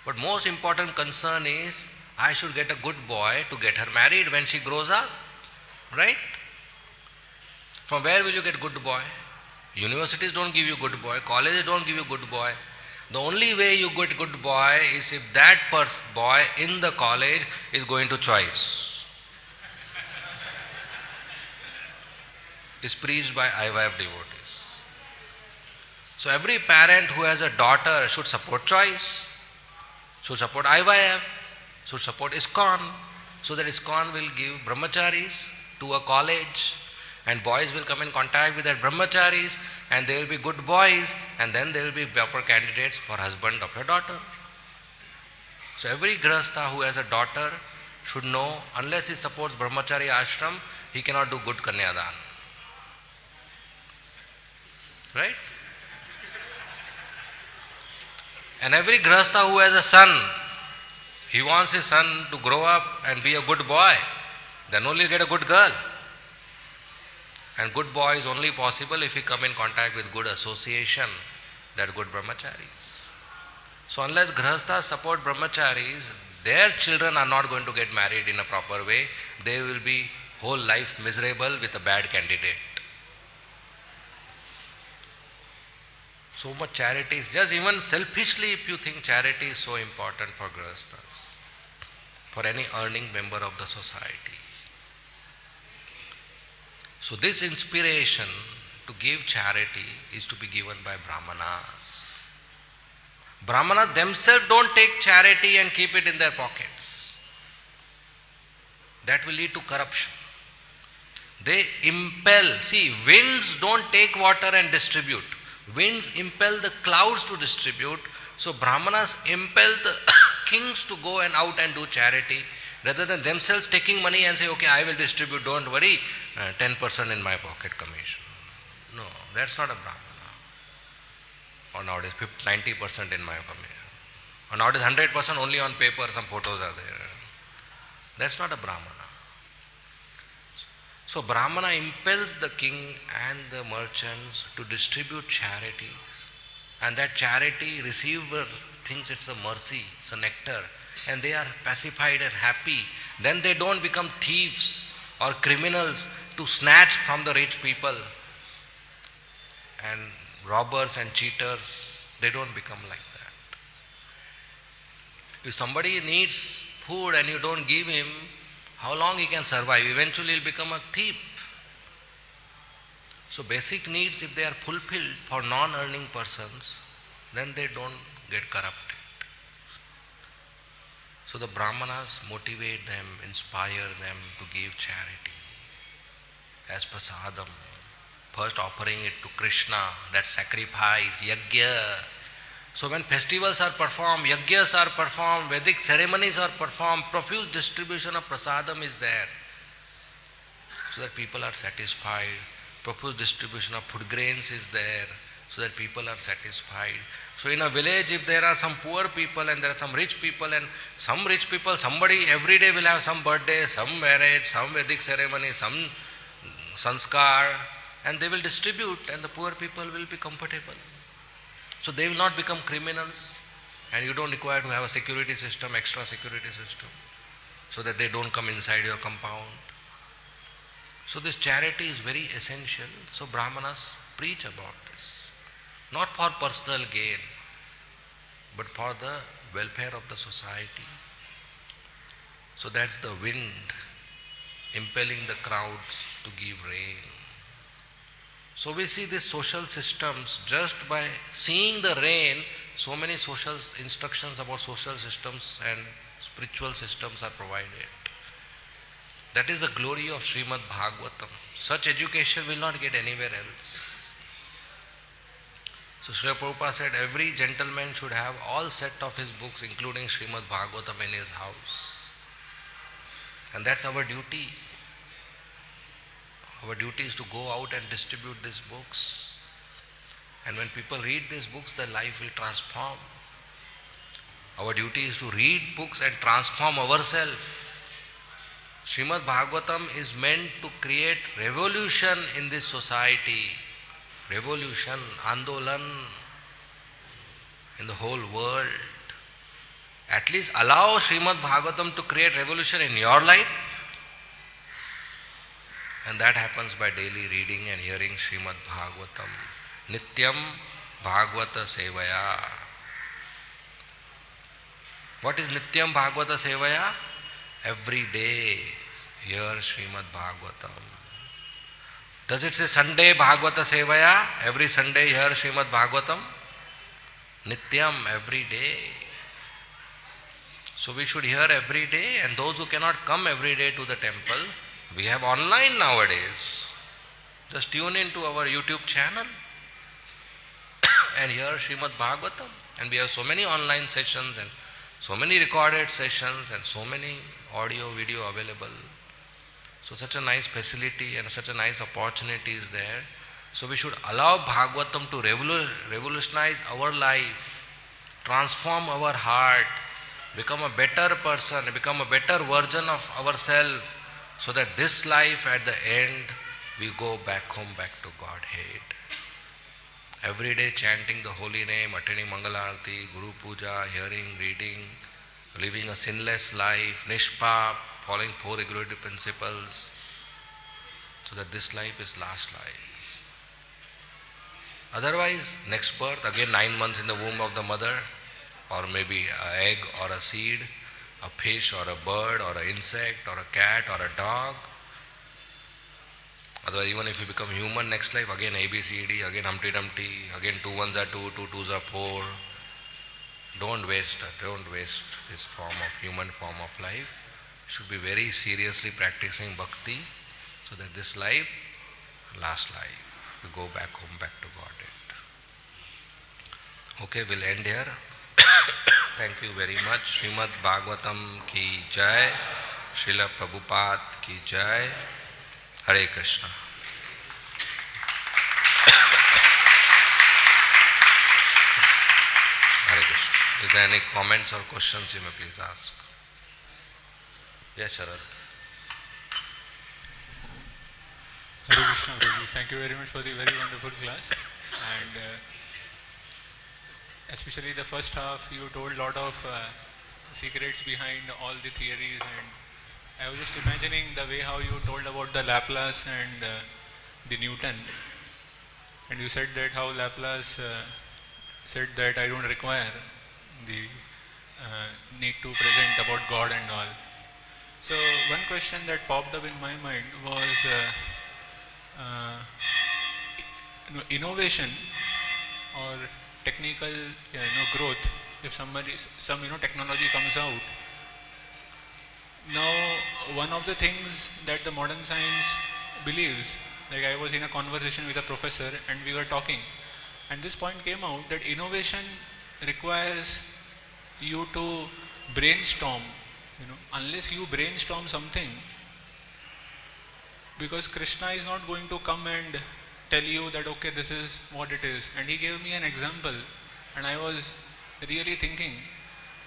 But most important concern is, I should get a good boy to get her married when she grows up. Right? From where will you get good boy? Universities don't give you good boy. Colleges don't give you good boy. The only way you get good boy is if that boy in the college is going to choice. Is preached by IVF devotees. So every parent who has a daughter should support choice, should support IVF, should support ISKCON, so that ISKCON will give brahmacharis to a college, and boys will come in contact with that brahmacharis, and they will be good boys, and then they will be proper candidates for husband of your daughter. So every grahastha who has a daughter should know, unless he supports brahmachari ashram, he cannot do good kanyadan. Right? And every grahastha who has a son, he wants his son to grow up and be a good boy. Then only he'll get a good girl. And good boy is only possible if he come in contact with good association, that good brahmacharis. So unless grahasthas support brahmacharis, their children are not going to get married in a proper way. They will be whole life miserable with a bad candidate. So much charity is just, even selfishly, if you think charity is so important for grahasthas, for any earning member of the society. So this inspiration to give charity is to be given by Brahmanas. Brahmanas themselves don't take charity and keep it in their pockets. That will lead to corruption. They impel. See, winds don't take water and distribute. Winds impel the clouds to distribute. So Brahmanas impel the kings to go and out and do charity, rather than themselves taking money and say, okay, I will distribute, don't worry, 10% in my pocket commission. No, that's not a Brahmana. Or nowadays 90% in my commission. Or nowadays 100% only on paper, some photos are there. That's not a Brahmana. So Brahmana impels the king and the merchants to distribute charities. And that charity receiver thinks it's a mercy, it's a nectar, and they are pacified and happy. Then they don't become thieves or criminals to snatch from the rich people. And robbers and cheaters, they don't become like that. If somebody needs food and you don't give him, how long he can survive? Eventually he'll become a thief. So basic needs, if they are fulfilled for non-earning persons, then they don't get corrupted. So the Brahmanas motivate them, inspire them to give charity as prasadam. First offering it to Krishna, that sacrifice, yajna. So when festivals are performed, yajnas are performed, Vedic ceremonies are performed, profuse distribution of prasadam is there, so that people are satisfied. Profuse distribution of food grains is there, so that people are satisfied. So in a village, if there are some poor people and there are some rich people, and some rich people, somebody every day will have some birthday, some marriage, some Vedic ceremony, some sanskar, and they will distribute, and the poor people will be comfortable. So they will not become criminals, and you don't require to have a security system, extra security system, so that they don't come inside your compound. So this charity is very essential. So Brahmanas preach about this, not for personal gain, but for the welfare of the society. So that's the wind impelling the crowds to give rain. So we see these social systems, just by seeing the rain, so many social instructions about social systems and spiritual systems are provided. That is the glory of Srimad Bhagavatam. Such education will not get anywhere else. So Srila Prabhupada said every gentleman should have all set of his books, including Srimad Bhagavatam, in his house. And that's our duty. Our duty is to go out and distribute these books. And when people read these books, their life will transform. Our duty is to read books and transform ourselves. Srimad Bhagavatam is meant to create revolution in this society. Revolution, Andolan in the whole world. At least allow Srimad Bhagavatam to create revolution in your life. And that happens by daily reading and hearing Srimad Bhagavatam. Nityam Bhagavata Sevaya. What is Nityam Bhagavata Sevaya? Every day hear Srimad Bhagavatam. Does it say Sunday Bhagavata Sevaya? Every Sunday hear Srimad Bhagavatam? Nityam, every day. So we should hear every day, and those who cannot come every day to the temple, we have online nowadays. Just tune into our YouTube channel and hear Srimad Bhagavatam. And we have so many online sessions and so many recorded sessions and so many audio, video available. So such a nice facility and such a nice opportunity is there. So we should allow Bhagavatam to revolutionize our life, transform our heart, become a better person, become a better version of ourselves, so that this life at the end we go back home, back to Godhead. Every day chanting the holy name, attending Mangalarti, Guru Puja, hearing, reading, living a sinless life, Nishpap, following 4 regulative principles, so that this life is last life. Otherwise, next birth, again 9 months in the womb of the mother, or maybe an egg or a seed, a fish or a bird or an insect or a cat or a dog. Otherwise, even if you become human next life, again A, B, C, D, again Humpty Dumpty, again 2 1s are 2, 2 2s are 4. Don't waste this form of human form of life. You should be very seriously practicing bhakti, so that this life, last life, you go back home, back to Godhead. Okay, we'll end here. Thank you very much. Srimad Bhagavatam ki jai. Srila Prabhupada ki jai. Hare Krishna. Hare Krishna. Is there any comments or questions you may please ask? Yes, Sharad. Hare Krishna, Prabhu. Thank you very much for the very wonderful class. And especially the first half, you told a lot of secrets behind all the theories, and I was just imagining the way how you told about the Laplace and the Newton, and you said that how Laplace said that I don't require the need to present about God and all. So one question that popped up in my mind was innovation or technical growth. If some technology comes out, now one of the things that the modern science believes, like I was in a conversation with a professor and we were talking, and this point came out that innovation requires you to brainstorm. Unless you brainstorm something, because Krishna is not going to come and tell you that okay, this is what it is. And he gave me an example, and I was really thinking,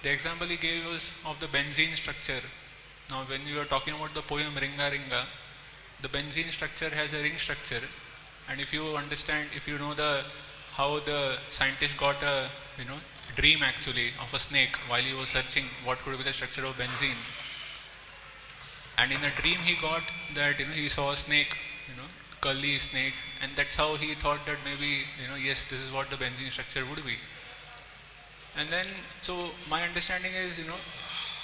the example he gave was of the benzene structure. Now when you are talking about the poem Ringa Ringa, the benzene structure has a ring structure, and if you understand, if you know how the scientist got a dream actually of a snake while he was searching what could be the structure of benzene, and in a dream he got that he saw a snake, curly snake, and that's how he thought that maybe yes, this is what the benzene structure would be. And then so my understanding is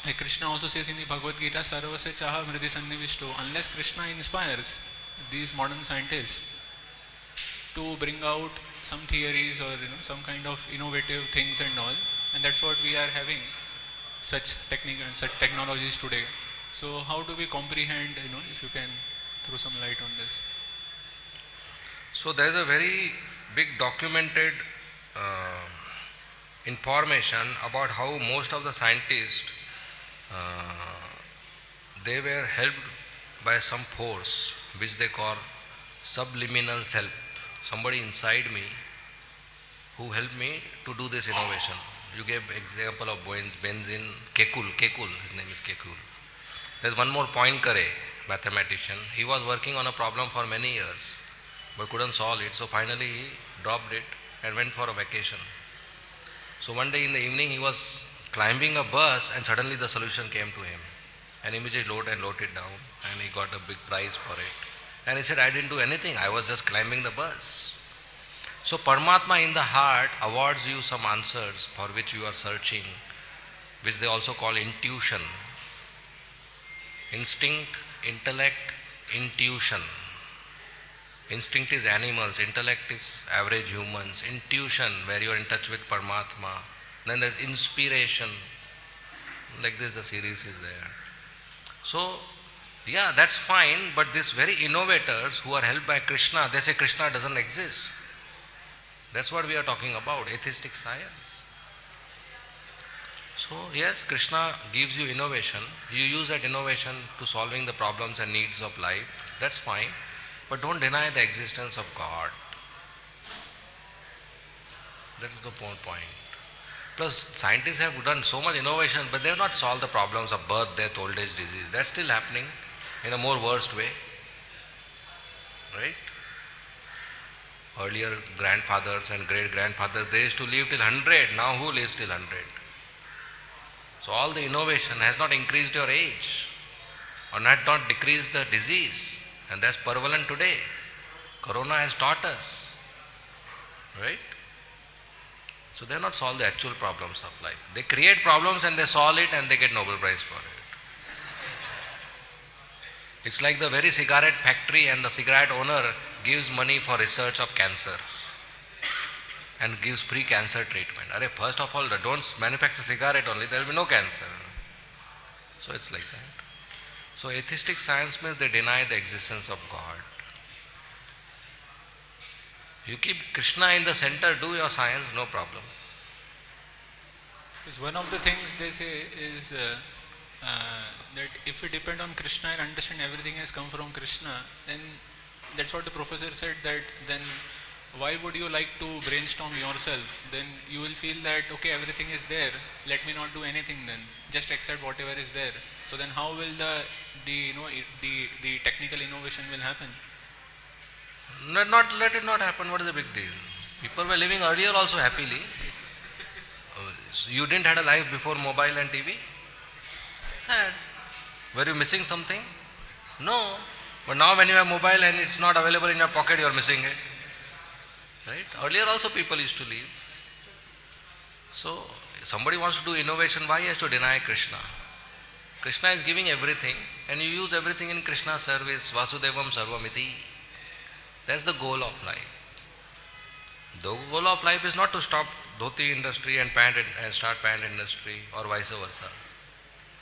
like Krishna also says in the Bhagavad Gita, Sarvasya Chaha Mridi Sannivishto, unless Krishna inspires these modern scientists to bring out some theories or some kind of innovative things and all, and that's what we are having such technique and such technologies today. So how do we comprehend, if you can throw some light on this? So there is a very big documented information about how most of the scientists they were helped by some force which they call subliminal self. Somebody inside me who helped me to do this innovation. You gave example of benzene, Kekul, his name is Kekul. There's one more Poincare, mathematician. He was working on a problem for many years but couldn't solve it, so finally he dropped it and went for a vacation. So one day in the evening he was climbing a bus and suddenly the solution came to him, and immediately wrote it down, and he got a big prize for it. And he said, I didn't do anything, I was just climbing the bus. So Paramatma in the heart awards you some answers for which you are searching, which they also call intuition. Instinct, intellect, intuition. Instinct is animals, intellect is average humans, intuition where you are in touch with Paramatma. Then there's inspiration, like this the series is there. So, yeah, that's fine, but these very innovators who are helped by Krishna, they say Krishna doesn't exist. That's what we are talking about, atheistic science. So, yes, Krishna gives you innovation. You use that innovation to solving the problems and needs of life. That's fine. But don't deny the existence of God. That is the point. Plus, scientists have done so much innovation, but they have not solved the problems of birth, death, old age, disease. That's still happening in a more worst way. Right? Earlier grandfathers and great-grandfathers, they used to live till 100. Now who lives till 100? So all the innovation has not increased your age or not decreased the disease. And that's prevalent today. Corona has taught us. Right? So they have not solved the actual problems of life. They create problems and they solve it and they get Nobel Prize for it. It's like the very cigarette factory and the cigarette owner gives money for research of cancer and gives free cancer treatment. First of all, don't manufacture cigarette only, there will be no cancer. So it's like that. So atheistic science means they deny the existence of God. You keep Krishna in the center, do your science, no problem. Because one of the things they say is that if we depend on Krishna and understand everything has come from Krishna, then that's what the professor said, that then why would you like to brainstorm yourself? Then you will feel that, okay, everything is there, let me not do anything then, just accept whatever is there. So then how will the technical innovation will happen? Let it not happen, what is the big deal? People were living earlier also happily. You didn't had a life before mobile and TV? Had. Were you missing something? No. But now when you have mobile and it's not available in your pocket, you are missing it. Right? Earlier also people used to live. So, somebody wants to do innovation, why he has to deny Krishna? Krishna is giving everything and you use everything in Krishna's service. Vasudevam sarvamiti. That's the goal of life. The goal of life is not to stop dhoti industry and start pant industry or vice versa.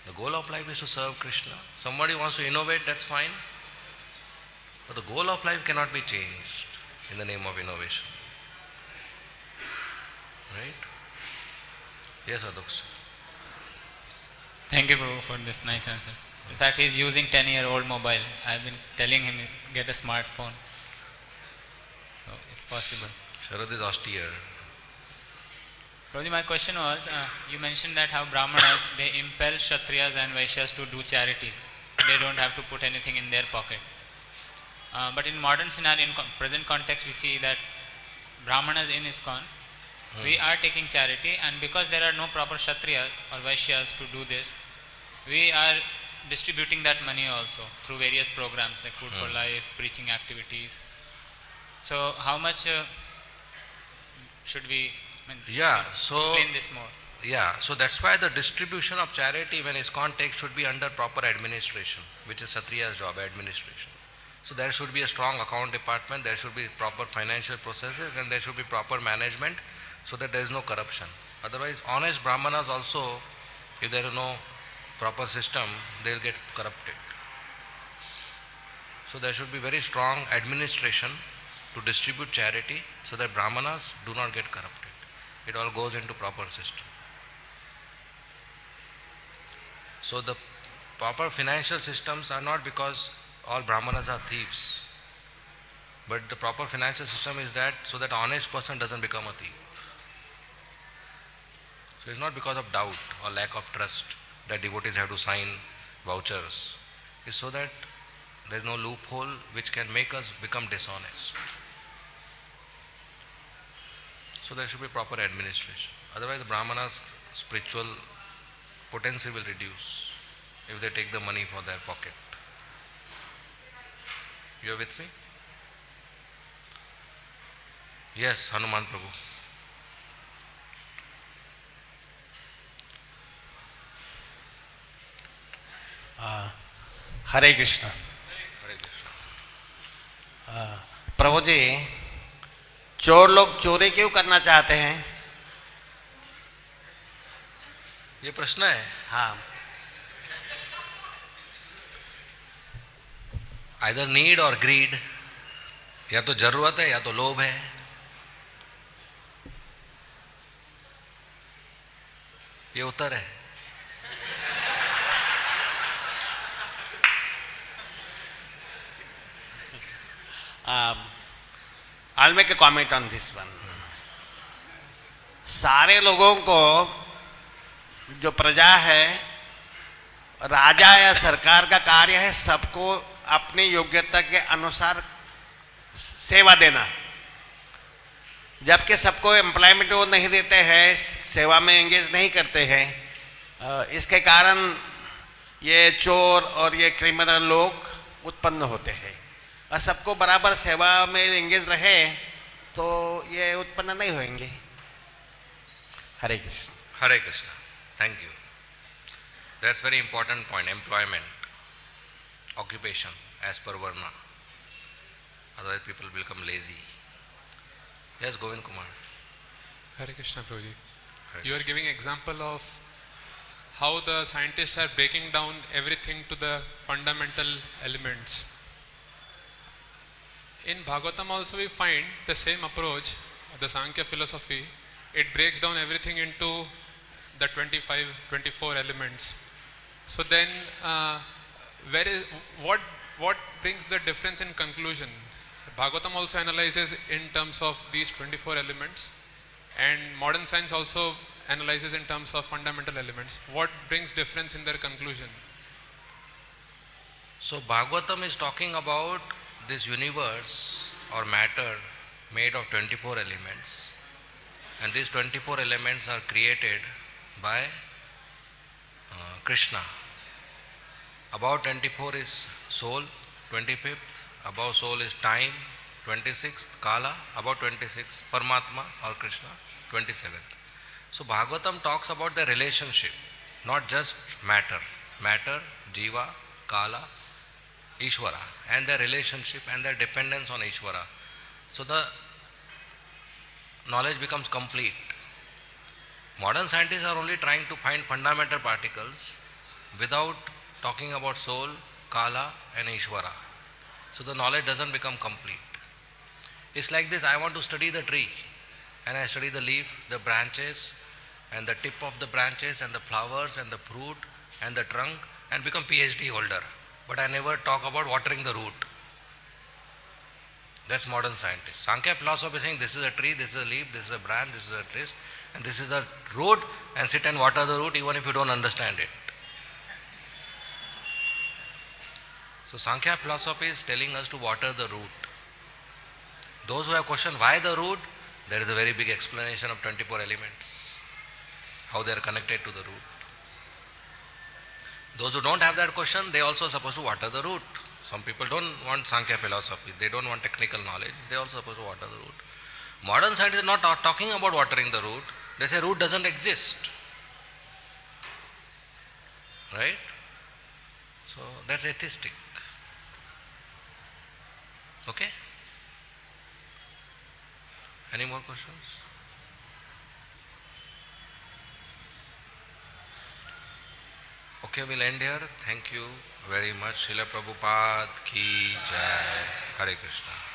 The goal of life is to serve Krishna. Somebody wants to innovate, that's fine. But the goal of life cannot be changed in the name of innovation. Right? Yes, Adux. Thank you, Prabhu, for this nice answer. In fact, he is using 10-year-old mobile. I have been telling him get a smartphone. So it's possible. Sharad is austere. Prabhuji, my question was, you mentioned that how Brahmanas, they impel Kshatriyas and Vaishyas to do charity. They don't have to put anything in their pocket. But in modern scenario, in present context, we see that Brahmanas in ISKCON, we are taking charity, and because there are no proper Kshatriyas or Vaishyas to do this, we are distributing that money also through various programs like Food for Life, preaching activities. So how much should we explain this more? Yeah, so that's why the distribution of charity when ISKCON takes should be under proper administration, which is Kshatriya's job, administration. So there should be a strong account department, there should be proper financial processes, and there should be proper management so that there is no corruption. Otherwise, honest Brahmanas also, if there is no proper system, they'll get corrupted. So there should be very strong administration to distribute charity so that Brahmanas do not get corrupted. It all goes into proper system. So the proper financial systems are not because all Brahmanas are thieves, but the proper financial system is that so that honest person doesn't become a thief. So it's not because of doubt or lack of trust that devotees have to sign vouchers. It's so that there is no loophole which can make us become dishonest. So there should be proper administration. Otherwise the Brahmanas' spiritual potency will reduce if they take the money for their pocket. You are with me? Yes, Hanuman Prabhu. Hare Krishna. Hare Krishna. प्रभु जी, चोर लोग चोरी क्यों करना चाहते हैं? ये प्रश्न है। हाँ, Either need or greed, या तो जरूरत है या तो लोभ है। ये उत्तर है। I'll make a comment on this one. सारे लोगों को, जो प्रजा है, राजा या सरकार का कार्य है सबको अपनी योग्यता के अनुसार सेवा देना, जबकि सबको एम्प्लॉयमेंट वो नहीं देते हैं, सेवा में एंगेज नहीं करते हैं। इसके कारण ये चोर और ये क्रिमिनल लोग उत्पन्न होते हैं। और सबको बराबर सेवा में एंगेज रहे तो ये उत्पन्न नहीं होंगे। हरे Krishna. Hare Krishna. Thank you. That's very important point. Employment, occupation as per Varna. Otherwise people will become lazy. Yes, Govind Kumar. Hare Krishna Prabhuji. Hare You are giving example of how the scientists are breaking down everything to the fundamental elements. In Bhagavatam also we find the same approach, the Sankhya philosophy. It breaks down everything into the 24 elements. So then, what brings the difference in conclusion? Bhagavatam also analyzes in terms of these 24 elements, and modern science also analyzes in terms of fundamental elements. What brings difference in their conclusion? So Bhagavatam is talking about this universe or matter made of 24 elements, and these 24 elements are created by Krishna. Above 24 is soul, 25th, above soul is time, 26th, Kala, above 26th, Paramatma or Krishna, 27th. So Bhagavatam talks about the relationship, not just matter, Jiva, Kala, Ishvara, and their relationship and their dependence on Ishvara. So the knowledge becomes complete. Modern scientists are only trying to find fundamental particles without talking about soul, Kala and Ishvara. So the knowledge doesn't become complete. It's like this: I want to study the tree and I study the leaf, the branches and the tip of the branches and the flowers and the fruit and the trunk and become PhD holder. But I never talk about watering the root. That's modern scientists. Sankhya philosophy is saying this is a tree, this is a leaf, this is a branch, this is a tree, and this is the root, and sit and water the root even if you don't understand it. So Sankhya philosophy is telling us to water the root. Those who have questioned why the root, there is a very big explanation of 24 elements, how they are connected to the root. Those who don't have that question, they also are supposed to water the root. Some people don't want Sankhya philosophy, they don't want technical knowledge, they are also supposed to water the root. Modern scientists are not talking about watering the root, they say root doesn't exist. Right? So that's atheistic. Okay? Any more questions? Okay, we'll end here. Thank you very much. Srila Prabhupada ki jai. Hare Krishna.